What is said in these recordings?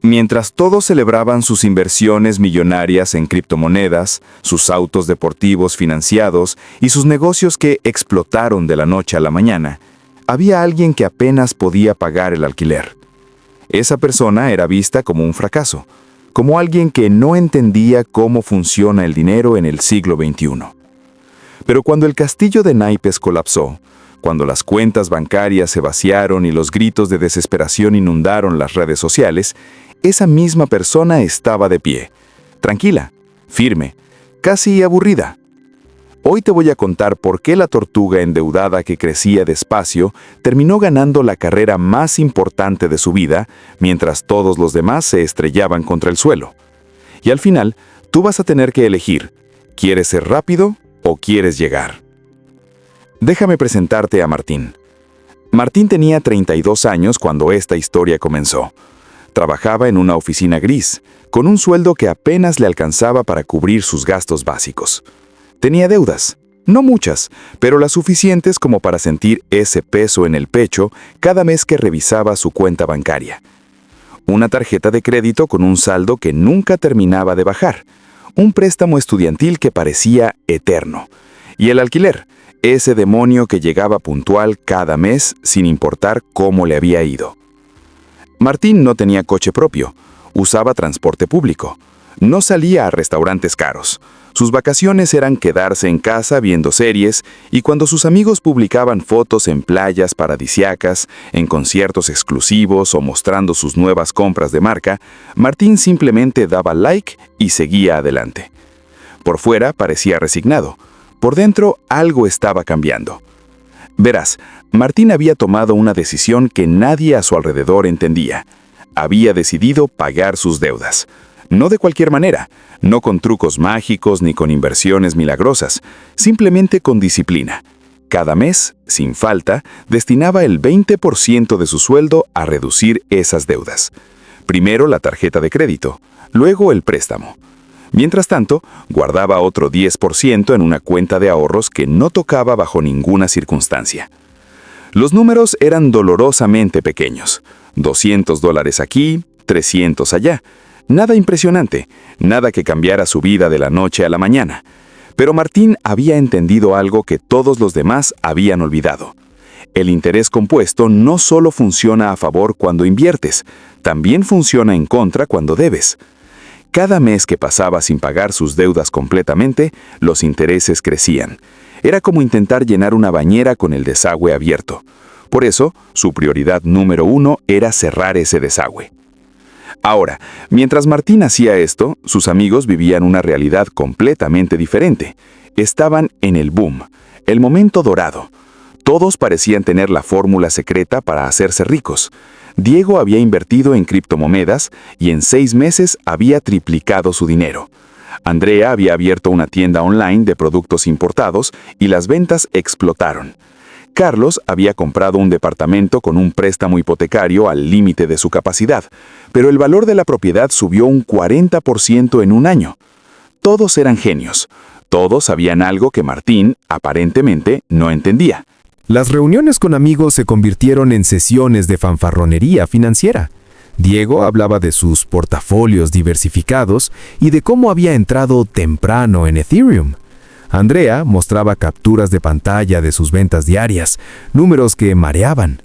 Mientras todos celebraban sus inversiones millonarias en criptomonedas, sus autos deportivos financiados y sus negocios que explotaron de la noche a la mañana, había alguien que apenas podía pagar el alquiler. Esa persona era vista como un fracaso, como alguien que no entendía cómo funciona el dinero en el siglo XXI. Pero cuando el castillo de naipes colapsó, cuando las cuentas bancarias se vaciaron y los gritos de desesperación inundaron las redes sociales, esa misma persona estaba de pie, tranquila, firme, casi aburrida. Hoy te voy a contar por qué la tortuga endeudada que crecía despacio terminó ganando la carrera más importante de su vida, mientras todos los demás se estrellaban contra el suelo. Y al final, tú vas a tener que elegir, ¿quieres ser rápido o quieres llegar? Déjame presentarte a Martín. Martín tenía 32 años cuando esta historia comenzó. Trabajaba en una oficina gris, con un sueldo que apenas le alcanzaba para cubrir sus gastos básicos. Tenía deudas, no muchas, pero las suficientes como para sentir ese peso en el pecho cada mes que revisaba su cuenta bancaria. Una tarjeta de crédito con un saldo que nunca terminaba de bajar, un préstamo estudiantil que parecía eterno, y el alquiler, ese demonio que llegaba puntual cada mes sin importar cómo le había ido. Martín no tenía coche propio, usaba transporte público, no salía a restaurantes caros. Sus vacaciones eran quedarse en casa viendo series y cuando sus amigos publicaban fotos en playas paradisíacas, en conciertos exclusivos o mostrando sus nuevas compras de marca, Martín simplemente daba like y seguía adelante. Por fuera parecía resignado, por dentro algo estaba cambiando. Verás, Martín había tomado una decisión que nadie a su alrededor entendía. Había decidido pagar sus deudas. No de cualquier manera, no con trucos mágicos ni con inversiones milagrosas, simplemente con disciplina. Cada mes, sin falta, destinaba el 20% de su sueldo a reducir esas deudas. Primero la tarjeta de crédito, luego el préstamo. Mientras tanto, guardaba otro 10% en una cuenta de ahorros que no tocaba bajo ninguna circunstancia. Los números eran dolorosamente pequeños. $200 aquí, 300 allá. Nada impresionante, nada que cambiara su vida de la noche a la mañana. Pero Martín había entendido algo que todos los demás habían olvidado. El interés compuesto no solo funciona a favor cuando inviertes, también funciona en contra cuando debes. Cada mes que pasaba sin pagar sus deudas completamente, los intereses crecían. Era como intentar llenar una bañera con el desagüe abierto. Por eso, su prioridad número 1 era cerrar ese desagüe. Ahora, mientras Martín hacía esto, sus amigos vivían una realidad completamente diferente. Estaban en el boom, el momento dorado. Todos parecían tener la fórmula secreta para hacerse ricos. Diego había invertido en criptomonedas y en 6 meses había triplicado su dinero. Andrea había abierto una tienda online de productos importados y las ventas explotaron. Carlos había comprado un departamento con un préstamo hipotecario al límite de su capacidad, pero el valor de la propiedad subió un 40% en un año. Todos eran genios. Todos sabían algo que Martín, aparentemente, no entendía. Las reuniones con amigos se convirtieron en sesiones de fanfarronería financiera. Diego hablaba de sus portafolios diversificados y de cómo había entrado temprano en Ethereum. Andrea mostraba capturas de pantalla de sus ventas diarias, números que mareaban.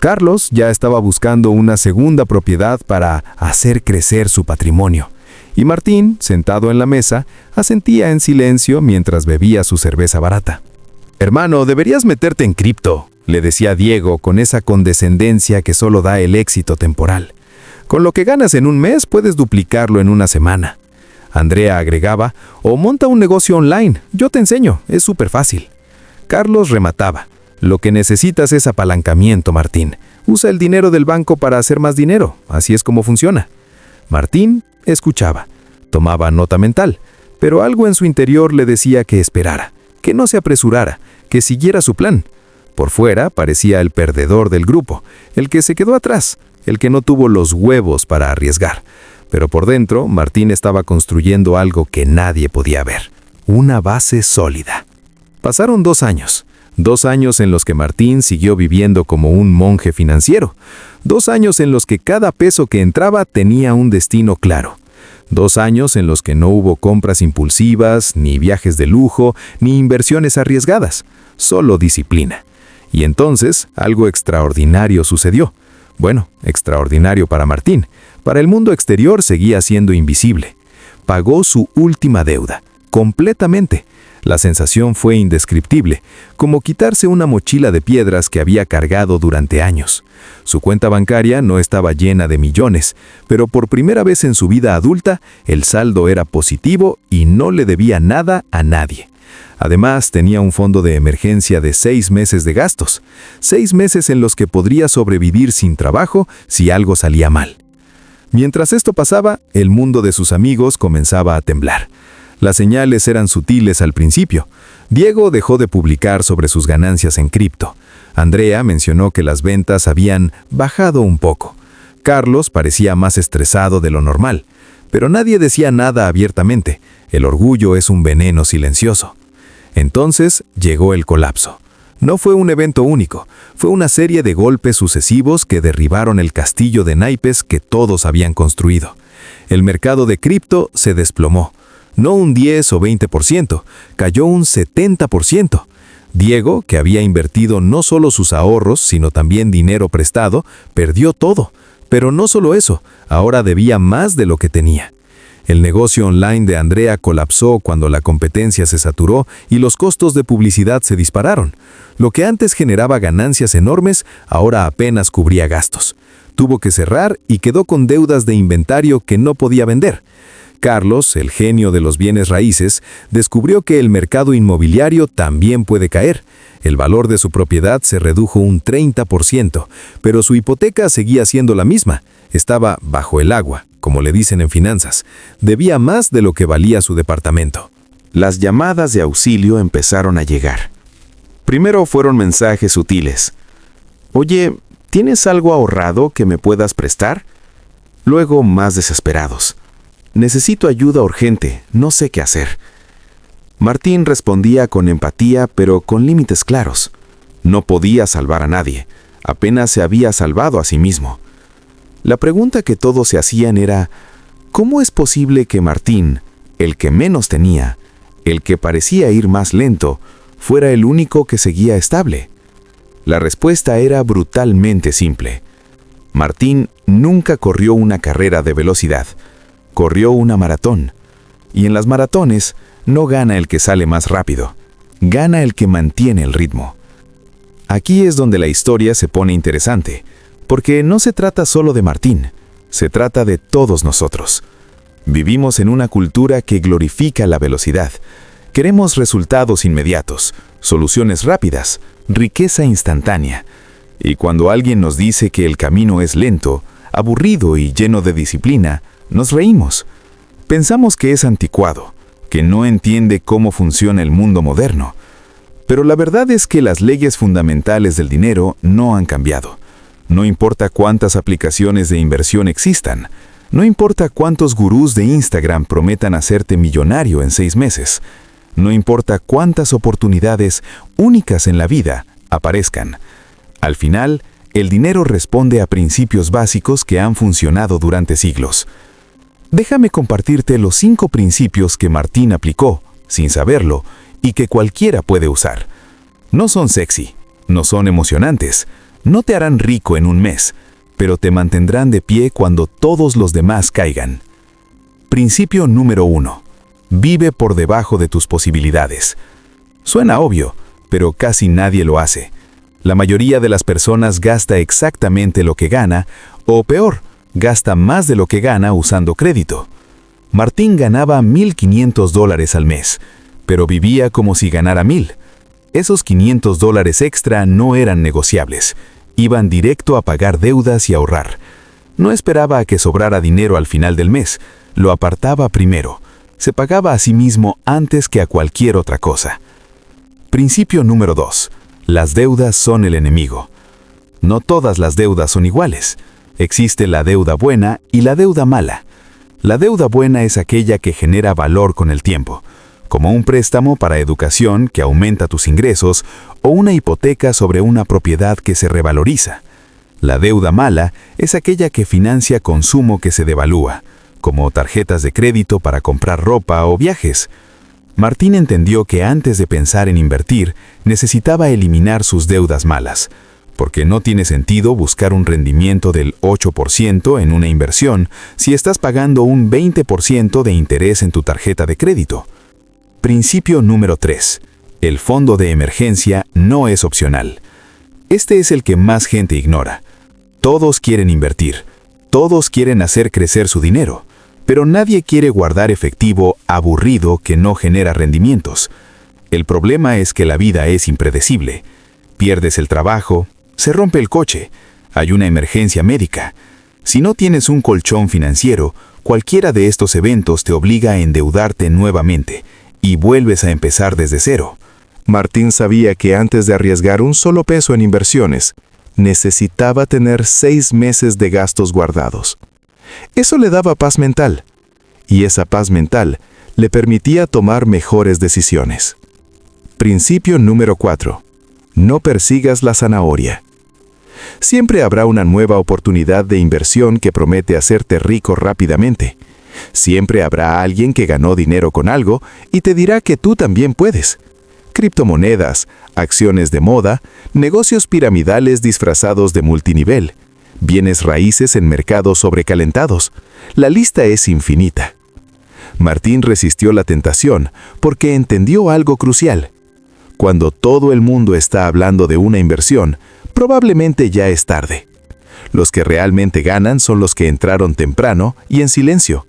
Carlos ya estaba buscando una segunda propiedad para hacer crecer su patrimonio. Y Martín, sentado en la mesa, asentía en silencio mientras bebía su cerveza barata. «Hermano, deberías meterte en cripto», le decía Diego con esa condescendencia que solo da el éxito temporal. «Con lo que ganas en un mes puedes duplicarlo en una semana». Andrea agregaba, «O monta un negocio online, yo te enseño, es súper fácil». Carlos remataba, «Lo que necesitas es apalancamiento, Martín. Usa el dinero del banco para hacer más dinero, así es como funciona». Martín escuchaba, tomaba nota mental, pero algo en su interior le decía que esperara, que no se apresurara, que siguiera su plan. Por fuera parecía el perdedor del grupo, el que se quedó atrás, el que no tuvo los huevos para arriesgar. Pero por dentro, Martín estaba construyendo algo que nadie podía ver, una base sólida. Pasaron 2 años. 2 años en los que Martín siguió viviendo como un monje financiero. 2 años en los que cada peso que entraba tenía un destino claro. 2 años en los que no hubo compras impulsivas, ni viajes de lujo, ni inversiones arriesgadas. Solo disciplina. Y entonces algo extraordinario sucedió. Bueno, extraordinario para Martín. Para el mundo exterior seguía siendo invisible. Pagó su última deuda, completamente. La sensación fue indescriptible, como quitarse una mochila de piedras que había cargado durante años. Su cuenta bancaria no estaba llena de millones, pero por primera vez en su vida adulta, el saldo era positivo y no le debía nada a nadie. Además, tenía un fondo de emergencia de 6 meses de gastos, 6 meses en los que podría sobrevivir sin trabajo si algo salía mal. Mientras esto pasaba, el mundo de sus amigos comenzaba a temblar. Las señales eran sutiles al principio. Diego dejó de publicar sobre sus ganancias en cripto. Andrea mencionó que las ventas habían bajado un poco. Carlos parecía más estresado de lo normal, pero nadie decía nada abiertamente. El orgullo es un veneno silencioso. Entonces llegó el colapso. No fue un evento único, fue una serie de golpes sucesivos que derribaron el castillo de naipes que todos habían construido. El mercado de cripto se desplomó. No un 10 o 20%, cayó un 70%. Diego, que había invertido no solo sus ahorros, sino también dinero prestado, perdió todo. Pero no solo eso, ahora debía más de lo que tenía. El negocio online de Andrea colapsó cuando la competencia se saturó y los costos de publicidad se dispararon. Lo que antes generaba ganancias enormes, ahora apenas cubría gastos. Tuvo que cerrar y quedó con deudas de inventario que no podía vender. Carlos, el genio de los bienes raíces, descubrió que el mercado inmobiliario también puede caer. El valor de su propiedad se redujo un 30%, pero su hipoteca seguía siendo la misma. Estaba bajo el agua, como le dicen en finanzas. Debía más de lo que valía su departamento. Las llamadas de auxilio empezaron a llegar. Primero fueron mensajes sutiles. Oye, ¿tienes algo ahorrado que me puedas prestar? Luego más desesperados. Necesito ayuda urgente, no sé qué hacer. Martín respondía con empatía, pero con límites claros. No podía salvar a nadie, apenas se había salvado a sí mismo. La pregunta que todos se hacían era, ¿cómo es posible que Martín, el que menos tenía, el que parecía ir más lento, fuera el único que seguía estable? La respuesta era brutalmente simple. Martín nunca corrió una carrera de velocidad. Corrió una maratón. Y en las maratones no gana el que sale más rápido, gana el que mantiene el ritmo. Aquí es donde la historia se pone interesante, porque no se trata solo de Martín, se trata de todos nosotros. Vivimos en una cultura que glorifica la velocidad. Queremos resultados inmediatos, soluciones rápidas, riqueza instantánea. Y cuando alguien nos dice que el camino es lento, aburrido y lleno de disciplina, nos reímos. Pensamos que es anticuado, que no entiende cómo funciona el mundo moderno. Pero la verdad es que las leyes fundamentales del dinero no han cambiado. No importa cuántas aplicaciones de inversión existan, no importa cuántos gurús de Instagram prometan hacerte millonario en 6 meses, no importa cuántas oportunidades únicas en la vida aparezcan. Al final, el dinero responde a principios básicos que han funcionado durante siglos. Déjame compartirte los 5 principios que Martín aplicó, sin saberlo, y que cualquiera puede usar. No son sexy, no son emocionantes, no te harán rico en un mes, pero te mantendrán de pie cuando todos los demás caigan. Principio número 1. Vive por debajo de tus posibilidades. Suena obvio, pero casi nadie lo hace. La mayoría de las personas gasta exactamente lo que gana, o peor, gasta más de lo que gana usando crédito. Martín ganaba $1,500 al mes, pero vivía como si ganara 1,000. Esos $500 extra no eran negociables. Iban directo a pagar deudas y ahorrar. No esperaba a que sobrara dinero al final del mes. Lo apartaba primero. Se pagaba a sí mismo antes que a cualquier otra cosa. Principio número 2. Las deudas son el enemigo. No todas las deudas son iguales. Existe la deuda buena y la deuda mala. La deuda buena es aquella que genera valor con el tiempo. como un préstamo para educación que aumenta tus ingresos o una hipoteca sobre una propiedad que se revaloriza. La deuda mala es aquella que financia consumo que se devalúa, como tarjetas de crédito para comprar ropa o viajes. Martín entendió que antes de pensar en invertir, necesitaba eliminar sus deudas malas, porque no tiene sentido buscar un rendimiento del 8% en una inversión si estás pagando un 20% de interés en tu tarjeta de crédito. Principio número 3. El fondo de emergencia no es opcional. Este es el que más gente ignora. Todos quieren invertir, todos quieren hacer crecer su dinero, pero nadie quiere guardar efectivo aburrido que no genera rendimientos. El problema es que la vida es impredecible. Pierdes el trabajo, se rompe el coche, hay una emergencia médica. Si no tienes un colchón financiero, cualquiera de estos eventos te obliga a endeudarte nuevamente y vuelves a empezar desde cero. Martín sabía que antes de arriesgar un solo peso en inversiones, necesitaba tener 6 meses de gastos guardados. Eso le daba paz mental, y esa paz mental le permitía tomar mejores decisiones. Principio número 4. No persigas la zanahoria. Siempre habrá una nueva oportunidad de inversión que promete hacerte rico rápidamente. Siempre habrá alguien que ganó dinero con algo y te dirá que tú también puedes. Criptomonedas, acciones de moda, negocios piramidales disfrazados de multinivel, bienes raíces en mercados sobrecalentados. La lista es infinita. Martín resistió la tentación porque entendió algo crucial. Cuando todo el mundo está hablando de una inversión, probablemente ya es tarde. Los que realmente ganan son los que entraron temprano y en silencio.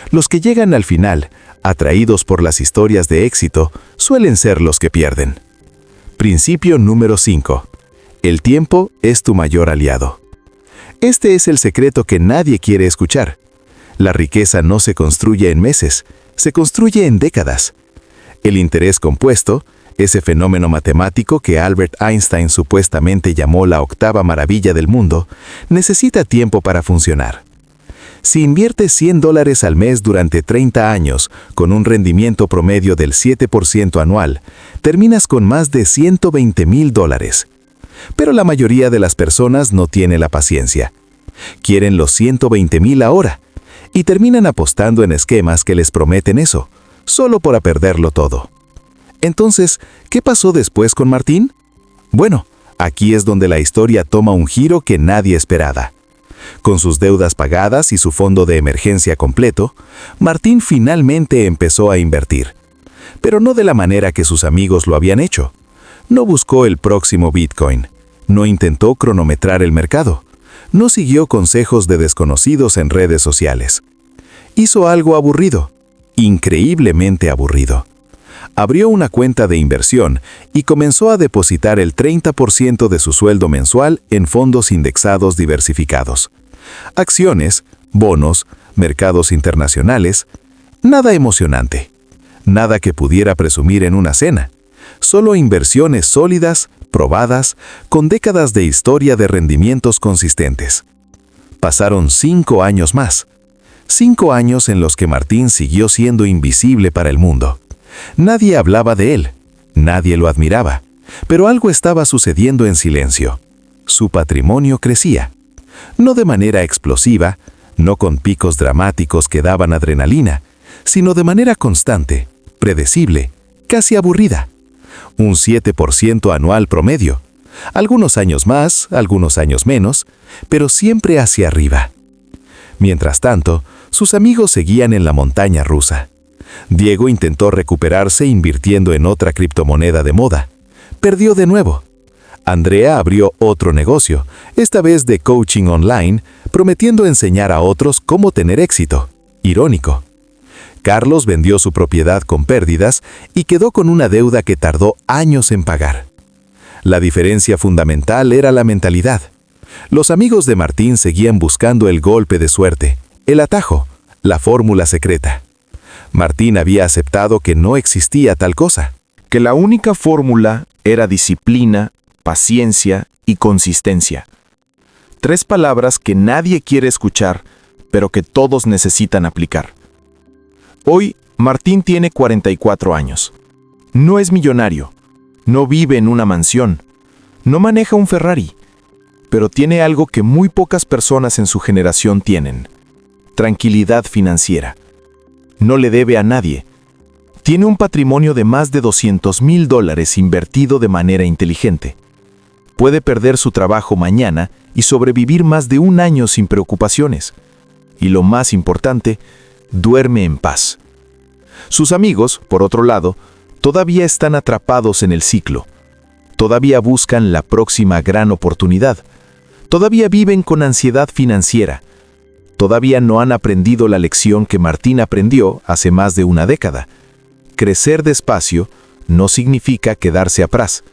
Los que llegan al final, atraídos por las historias de éxito, suelen ser los que pierden. Principio número 5. El tiempo es tu mayor aliado. Este es el secreto que nadie quiere escuchar. La riqueza no se construye en meses, se construye en décadas. El interés compuesto, ese fenómeno matemático que Albert Einstein supuestamente llamó la octava maravilla del mundo, necesita tiempo para funcionar. Si inviertes $100 al mes durante 30 años, con un rendimiento promedio del 7% anual, terminas con más de $120,000. Pero la mayoría de las personas no tiene la paciencia. Quieren los $120,000 ahora, y terminan apostando en esquemas que les prometen eso, solo para perderlo todo. Entonces, ¿qué pasó después con Martín? Bueno, aquí es donde la historia toma un giro que nadie esperaba. Con sus deudas pagadas y su fondo de emergencia completo, Martín finalmente empezó a invertir. Pero no de la manera que sus amigos lo habían hecho. No buscó el próximo Bitcoin. No intentó cronometrar el mercado. No siguió consejos de desconocidos en redes sociales. Hizo algo aburrido, increíblemente aburrido. Abrió una cuenta de inversión y comenzó a depositar el 30% de su sueldo mensual en fondos indexados diversificados. Acciones, bonos, mercados internacionales, nada emocionante. Nada que pudiera presumir en una cena. Solo inversiones sólidas, probadas, con décadas de historia de rendimientos consistentes. Pasaron 5 años más. 5 años en los que Martín siguió siendo invisible para el mundo. Nadie hablaba de él, nadie lo admiraba, pero algo estaba sucediendo en silencio. Su patrimonio crecía. No de manera explosiva, no con picos dramáticos que daban adrenalina, sino de manera constante, predecible, casi aburrida. Un 7% anual promedio. Algunos años más, algunos años menos, pero siempre hacia arriba. Mientras tanto, sus amigos seguían en la montaña rusa. Diego intentó recuperarse invirtiendo en otra criptomoneda de moda. Perdió de nuevo. Andrea abrió otro negocio, esta vez de coaching online, prometiendo enseñar a otros cómo tener éxito. Irónico. Carlos vendió su propiedad con pérdidas y quedó con una deuda que tardó años en pagar. La diferencia fundamental era la mentalidad. Los amigos de Martín seguían buscando el golpe de suerte, el atajo, la fórmula secreta. Martín había aceptado que no existía tal cosa. Que la única fórmula era disciplina, paciencia y consistencia. 3 palabras que nadie quiere escuchar, pero que todos necesitan aplicar. Hoy, Martín tiene 44 años. No es millonario, no vive en una mansión, no maneja un Ferrari, pero tiene algo que muy pocas personas en su generación tienen: tranquilidad financiera. No le debe a nadie. Tiene un patrimonio de más de $200,000 invertido de manera inteligente. Puede perder su trabajo mañana y sobrevivir más de un año sin preocupaciones. Y lo más importante, duerme en paz. Sus amigos, por otro lado, todavía están atrapados en el ciclo. Todavía buscan la próxima gran oportunidad. Todavía viven con ansiedad financiera. Todavía no han aprendido la lección que Martín aprendió hace más de una década. Crecer despacio no significa quedarse atrás.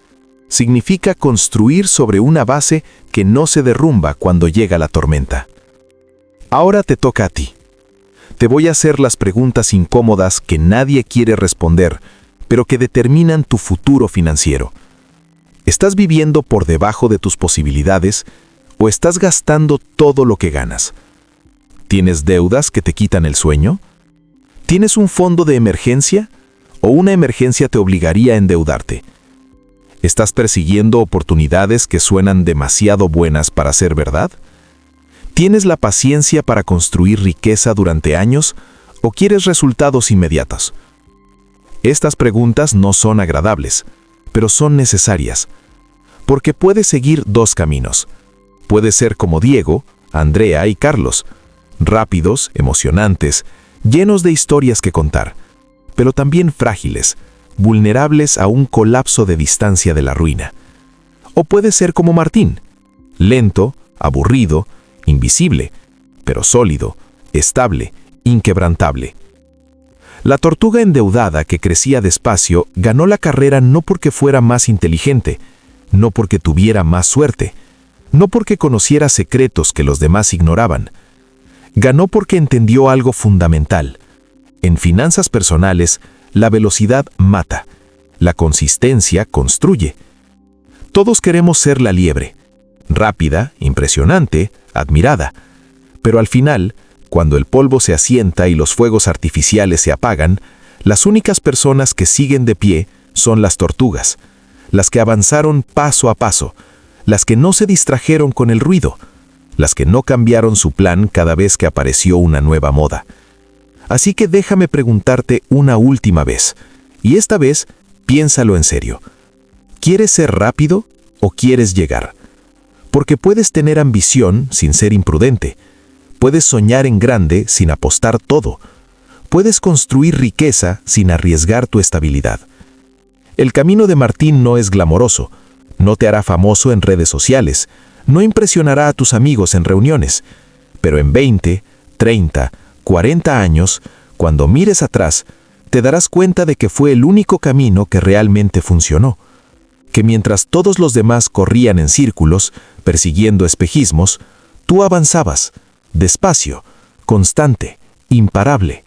Significa construir sobre una base que no se derrumba cuando llega la tormenta. Ahora te toca a ti. Te voy a hacer las preguntas incómodas que nadie quiere responder, pero que determinan tu futuro financiero. ¿Estás viviendo por debajo de tus posibilidades o estás gastando todo lo que ganas? ¿Tienes deudas que te quitan el sueño? ¿Tienes un fondo de emergencia o una emergencia te obligaría a endeudarte? ¿Estás persiguiendo oportunidades que suenan demasiado buenas para ser verdad? ¿Tienes la paciencia para construir riqueza durante años o quieres resultados inmediatos? Estas preguntas no son agradables, pero son necesarias, porque puedes seguir dos caminos. Puedes ser como Diego, Andrea y Carlos, rápidos, emocionantes, llenos de historias que contar, pero también frágiles, vulnerables a un colapso de distancia de la ruina. O puedes ser como Martín, lento, aburrido, invisible, pero sólido, estable, inquebrantable. La tortuga endeudada que crecía despacio ganó la carrera no porque fuera más inteligente, no porque tuviera más suerte, no porque conociera secretos que los demás ignoraban. Ganó porque entendió algo fundamental. En finanzas personales, la velocidad mata, la consistencia construye. Todos queremos ser la liebre, rápida, impresionante, admirada. Pero al final, cuando el polvo se asienta y los fuegos artificiales se apagan, las únicas personas que siguen de pie son las tortugas, las que avanzaron paso a paso, las que no se distrajeron con el ruido, las que no cambiaron su plan cada vez que apareció una nueva moda. Así que déjame preguntarte una última vez, y esta vez piénsalo en serio. ¿Quieres ser rápido o quieres llegar? Porque puedes tener ambición sin ser imprudente. Puedes soñar en grande sin apostar todo. Puedes construir riqueza sin arriesgar tu estabilidad. El camino de Martín no es glamoroso, no te hará famoso en redes sociales, no impresionará a tus amigos en reuniones, pero en 20, 30, 40 años, cuando mires atrás, te darás cuenta de que fue el único camino que realmente funcionó. Que mientras todos los demás corrían en círculos, persiguiendo espejismos, tú avanzabas, despacio, constante, imparable.